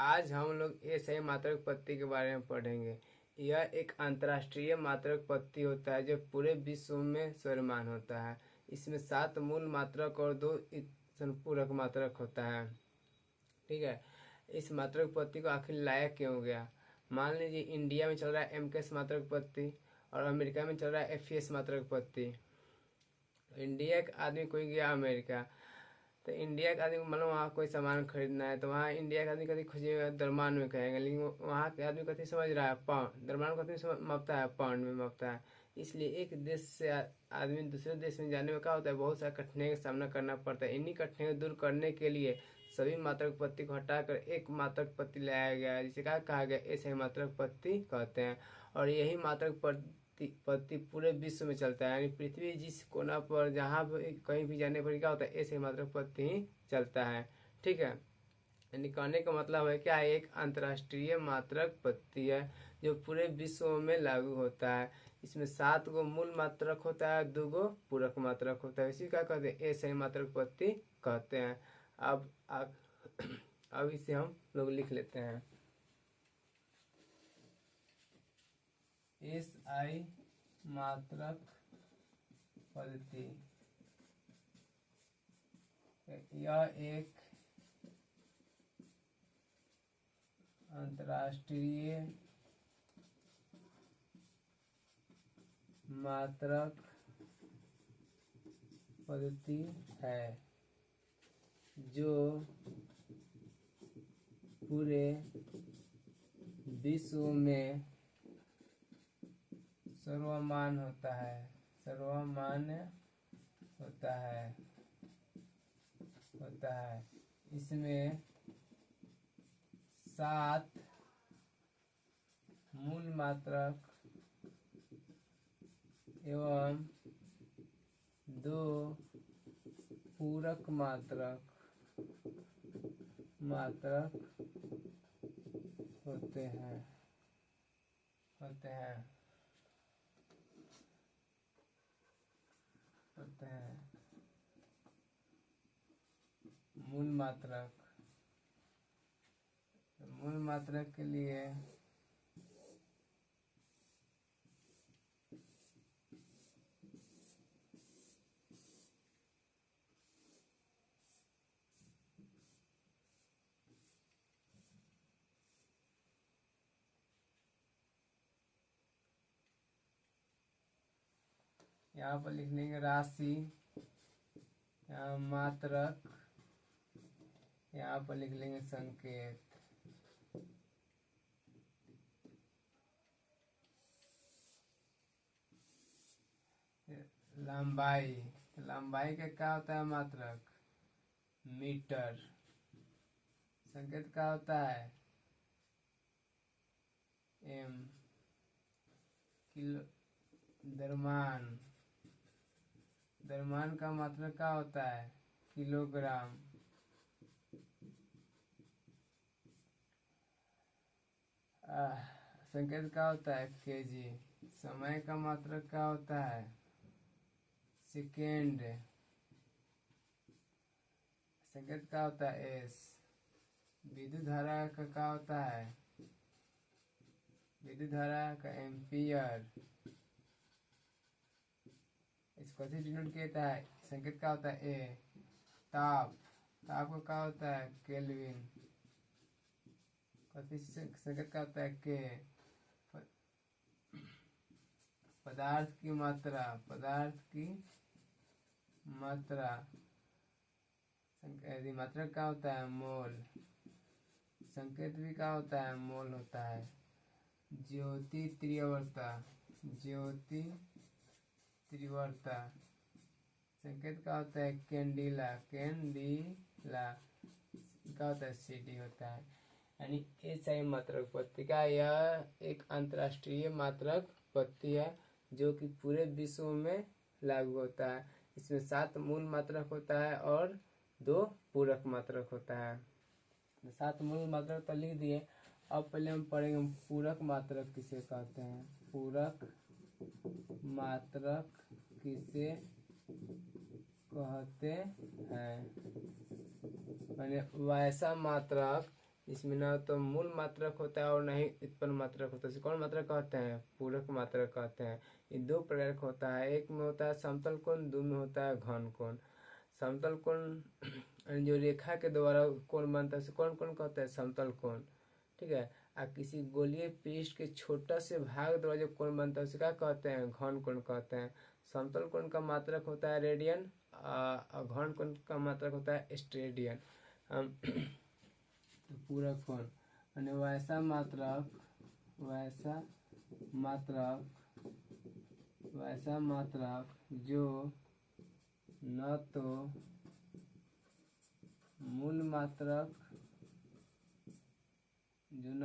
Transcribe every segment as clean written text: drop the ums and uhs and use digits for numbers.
आज हम लोग असही मात्रक पत्ती के बारे में पढ़ेंगे। यह एक अंतर्राष्ट्रीय मात्रक पत्ती होता है जो पूरे विश्व में सर्वमान्य होता है। इसमें 7 मूल मात्रक और 2 संपूरक मात्रक होता है। ठीक है, इस मात्रक पत्ती को आखिर लाया क्यों गया? मान लीजिए इंडिया में चल रहा है एमकेएस मात्रक पत्ती और अमेरिका में चल रहा है एफईएस मात्रक पत्ती। इंडिया का आदमी कोई गया अमेरिका, तो इंडिया का आदमी मतलब वहाँ कोई सामान खरीदना है तो वहाँ इंडिया का आदमी कभी खोजिएगा दरमान में कहेगा, लेकिन वहाँ के आदमी कभी समझ रहा है पाउंड, दरमान को मापता है पाउंड में मापता है। इसलिए एक देश से आदमी दूसरे देश में जाने में क्या होता है, बहुत सारा कठिनाई का सामना करना पड़ता है। इन्हीं कठिनाई को दूर करने के लिए सभी मात्रक पत्ती को हटाकर एक मात्रक पत्ती लाया गया है, जिसे क्या कहा गया, ऐसे मात्रक पत्ती कहते हैं। और यही मात्रक पत्ती पूरे विश्व में चलता है, यानी पृथ्वी जिस कोना पर जहाँ कहीं भी जाने पर क्या होता है, ऐसे मात्रक पत्ती ही चलता है। ठीक है, यानी कहने का मतलब है क्या, एक अंतर्राष्ट्रीय मात्रक पत्ती है जो पूरे विश्व में लागू होता है। इसमें 7 गो मूल मात्रक होता है, 2 गो पूरक मात्रक होता है। इसी का कहते हैं ऐसे मात्रक पत्ती कहते हैं। अब इसे हम लोग लिख लेते हैं। एसआई मात्रक पद्धति यह एक अंतर्राष्ट्रीय मात्रक पद्धति है जो पूरे विश्व में सर्वमान्य होता है। इसमें 7 मूल मात्रक एवं 2 पूरक मात्रक होते हैं। मूल मात्रक के लिए यहाँ पर लिख लेंगे राशि, यहाँ मात्रक, यहाँ पर लिख लेंगे संकेत। लंबाई का क्या होता है मात्रक, मीटर। संकेत क्या होता है, एम। किलो, द्रव्यमान का मात्रक क्या होता है, किलोग्राम। संकेत क्या होता है, केजी। समय का मात्रक क्या होता है, सेकेंड। संकेत क्या होता है, एस। विद्युत धारा का क्या होता है, विद्युत धारा का एम्पियर। इसको कैसे डिनोट किया है, संकेत क्या होता है, ए। ताप का क्या होता है, केल्विन। संकेत क्या होता है, के। पदार्थ की मात्रा मात्रक क्या होता है, मोल। संकेत भी क्या होता है, मोल होता है। ज्योति तीव्रता संकेत क्या होता है, कैंडिला क्या होता है, सीडी होता है। यानी एसआई मात्रक पत्ती का यह एक अंतर्राष्ट्रीय मात्रक पत्ती है जो कि पूरे विश्व में लागू होता है। इसमें 7 मूल मात्रक होता है और 2 पूरक मात्रक होता है। 7 मूल मात्रक तो लिख दिए। अब पहले हम पढ़ेंगे पूरक मात्रक किसे कहते हैं। पूरक मात्रक किसे कहते हैं, मैंने वैसा मात्रक इसमें ना तो मूल मात्रक होता है और ना ही उत्पन्न मात्रक होता है। इसे कौन मात्रक कहते हैं? पूरक मात्रक कहते हैं। ये दो प्रकार का होता है, एक में होता है समतल कोण, दो में होता है घन कोण। समतल कोण जो रेखा के द्वारा कोण बनता है उसे कौन कौन कहते हैं? समतल कोण। ठीक है। किसी गोलीय पृष्ठ के छोटा से भाग द्वारा जो कोण बनता है उसे क्या कहते हैं? घन कोण कहते हैं। समतल कोण का मात्रक होता है रेडियन, घन कोण का मात्रक होता है स्टेडियन। तो पूरक कोण यानी वैसा मात्रक जो न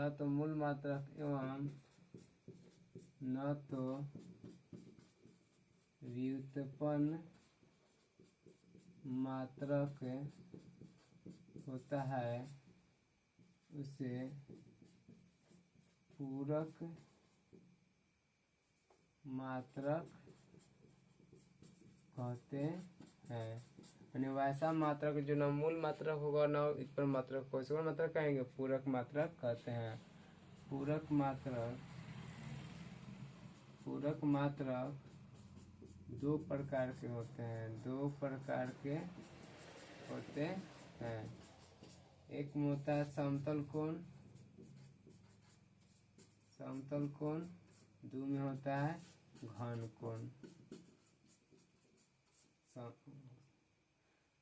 तो मूल मात्रक एवं न तो व्युत्पन्न मात्रक होता है उसे पूरक मात्रक कहते हैं। यानी वैसा मात्रक जो न मूल मात्रक होगा न उत्पन्न मात्रक होगा उसे कौन मात्रक कहेंगे? पूरक मात्रक कहते हैं। पूरक मात्रक दो प्रकार के होते हैं। एक में होता है समतल कोण, दो में होता है घन कोण।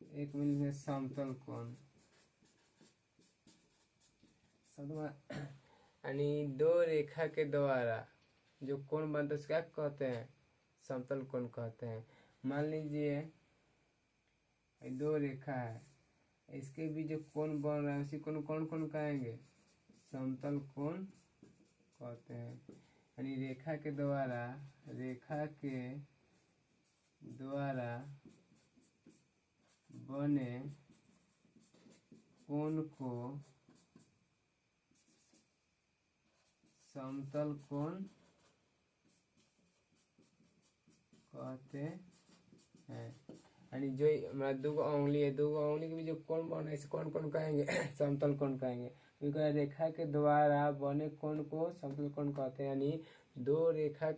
एक में है समतल कोण, यानी दो रेखा के द्वारा जो कोण बनता है उसको क्या कहते हैं? समतल कोण कहते हैं। मान लीजिए दो रेखा है, इसके बीच जो कोण बन रहा है उसी कोण कौन कहेंगे? समतल कोण कहते हैं। यानी रेखा के द्वारा बने कोण को समतल कोण कहते हैं। यानी जो हमारा दो उंगली है, दो उंगली के बीच जो कोण बना है इसे कौन कहेंगे? समतल कोण कहेंगे। क्योंकि रेखा के द्वारा बने कोण को समतल कोण कहते हैं। यानी दो रेखा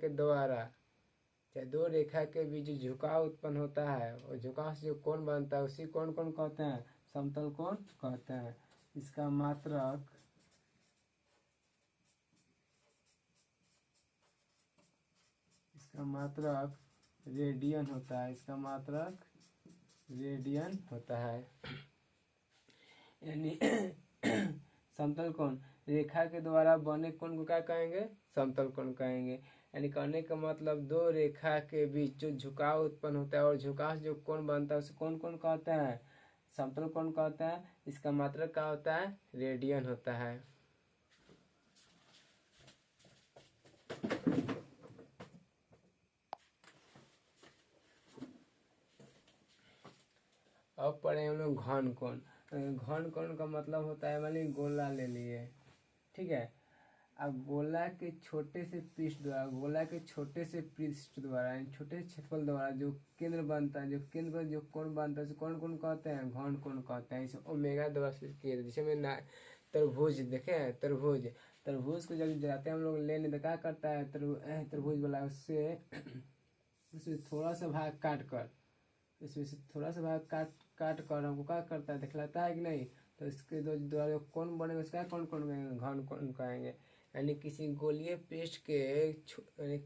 के बीच जो झुकाव उत्पन्न होता है और झुकाव से जो कोण बनता है उसी कोण कहते हैं? समतल कोण कहते हैं। इसका मात्रक रेडियन होता है। यानी समतल कोण रेखा के द्वारा बने कोण को क्या कहेंगे? समतल कोण कहेंगे। यानी कहने का मतलब दो रेखा के बीच जो झुकाव उत्पन्न होता है और झुकाव से जो कोण बनता है उसे कौन कहते हैं? समतल कोण कहते हैं। इसका मात्रक क्या होता है? रेडियन होता है। अब पढ़े हम लोग घन कोण। घन कोण का मतलब होता है, मान लीजिए गोला ले लिए, ठीक है। अब गोला के छोटे से पृष्ठ द्वारा छोटे क्षेत्रफल द्वारा जो केंद्र बनता है, जो केंद्र पर जो कोण बनता है उसे कौन कहते हैं? घन कोण कहते हैं। इसे ओमेगा द्वारा किए जैसे में तरबूज देखे हैं, तरबूज को जब जाते हैं हम लोग लेने तो क्या करता है? तरबूज वाला उससे थोड़ा सा भाग काट कर हमको क्या करता है? दिखलाता है कि नहीं? तो इसके द्वारा जो कोण बनेगा उसका कौन कहेंगे? घन कोण कहेंगे। यानी किसी गोलीय पृष्ठ के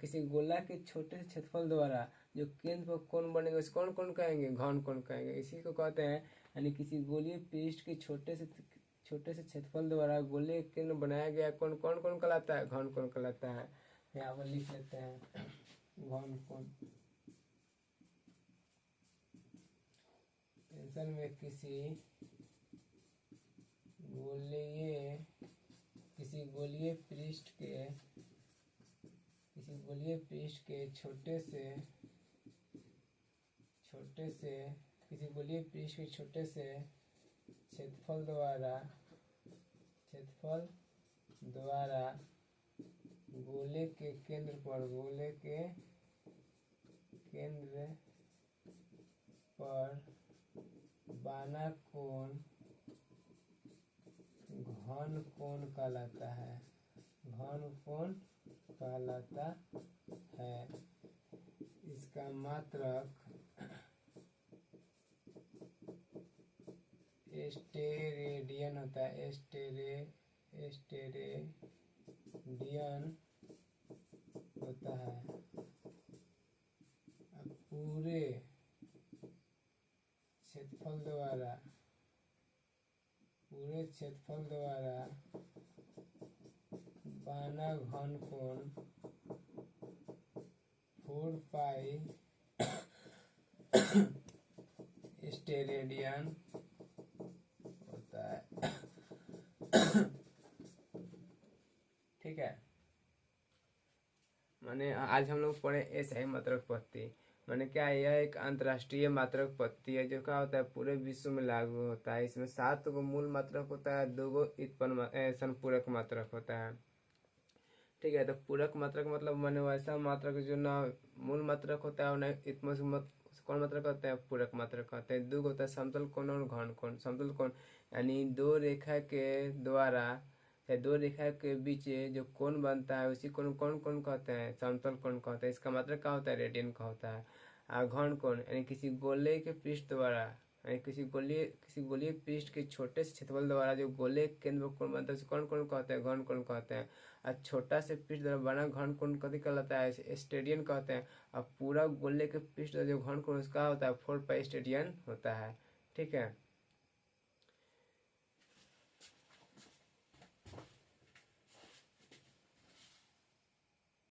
किसी गोला के छोटे से क्षेत्रफल द्वारा जो केंद्र पर कोण बनेगा उसे कौन कहेंगे? घन कोण कहेंगे। इसी को कहते हैं। यानी किसी गोलीय पृष्ठ के छोटे से क्षेत्रफल द्वारा गोले केंद्र बनाया गया कोण कौन कहलाता है? घन कोण कहलाता है। यहाँ पर लिख लेते हैं घन कोण। टेंशन में किसी गोलीय पृष्ठ के छोटे से क्षेत्रफल द्वारा गोले के केंद्र पर बना कोण घन कोण कहलाता है, घन कोण कहलाता है। इसका मात्रक स्टेरेडियन होता है, स्टेरेडियन होता है। अब पूरे क्षेत्रफल द्वारा बाना घन कोण 4 पाई स्टेरेडियन होता है। ठीक है, माने आज हम लोग पढ़े एसआई मात्रक पद्धति। माने क्या है, यह एक अंतर्राष्ट्रीय मात्रक पद्धति है जो क्या होता है पूरे विश्व में लागू होता है। इसमें 7 गो मूल मात्रक होता है, 2 गो संपूरक मात्रक होता है। ठीक है, तो पूरक मात्रक मतलब माने वैसा मात्रक जो ना मूल मात्रक होता है, ना कौन मात्रक होता है, पूरक मात्रक होता है। 2 होता है समतल कोण और घन कोण। समतल कोण यानी 2 रेखा के द्वारा या 2 रेखा के बीच जो कोण बनता है उसी कोण कौन कहते हैं, समतल कोण कहते हैं। इसका मतलब क्या होता है, रेडियन का होता है। और घन कोण यानी किसी गोले के पृष्ठ द्वारा, यानी किसी गोलीय पृष्ठ के छोटे से क्षेत्रफल द्वारा जो गोले के केंद्र में कोण बनता है उसे कौन कहते हैं, घन कोण कहते हैं। और छोटा से पृष्ठ द्वारा बना घन कोण कथी कहलाता है, स्टेडियन कहते हैं। और पूरा गोले के पृष्ठ जो घन कोण उसका होता है 4 पाई स्टेडियन होता है। ठीक है।